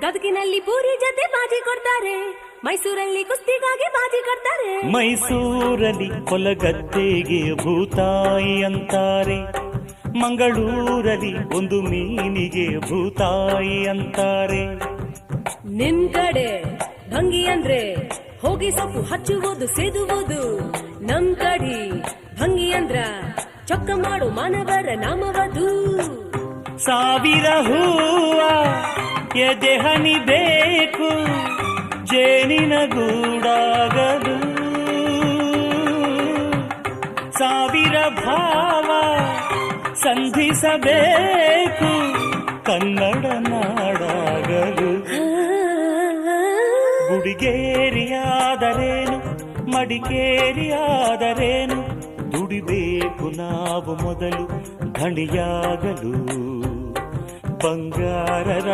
ಗದಗಿನಲ್ಲಿ ಪೂರಿ ಜೊತೆ ಬಾಜಿ ಕೊಡ್ತಾರೆ, ಮೈಸೂರಲ್ಲಿ ಕುಸ್ತಿಗಾಗಿ ಬಾಜಿ ಕೊಡ್ತಾರೆ. ಮೈಸೂರಲ್ಲಿ ಹೊಲಗದ್ದೆಗೆ ಭೂತಾಯಿ ಅಂತಾರೆ, ಮಂಗಳೂರಲ್ಲಿ ಒಂದು ಮೀನಿಗೆ ಭೂತಾಯಿ ಅಂತಾರೆ. ನಿಮ್ ಕಡೆ ಭಂಗಿ ಅಂದ್ರೆ ಹೋಗಿ ಸೊಪ್ಪು ಹಚ್ಚುವುದು ಸೇದುವುದು, ನಮ್ ಕಡೆ ಭಂಗಿ ಅಂದ್ರ ಚೊಕ್ಕ ಮಾಡು ಮಾನವರ ನಾಮವದು. ಸಾವಿರ ಹೂವ ಎದೆಹನಿ ಬೇಕು ಜೇನಿನ ಗೂಡಾಗಲು, ಸಾವಿರ ಭಾವ ಸಂಧಿಸಬೇಕು ಕನ್ನಡ ನಾಡಾಗಲು. ಗುಡಿಗೇರಿಯಾದರೇನು ಮಡಿಕೇರಿಯಾದರೇನು, ದುಡಿಬೇಕು ನಾವು ಮೊದಲು ಧಣಿಯಾಗಲು. ಬಂಗಾರರ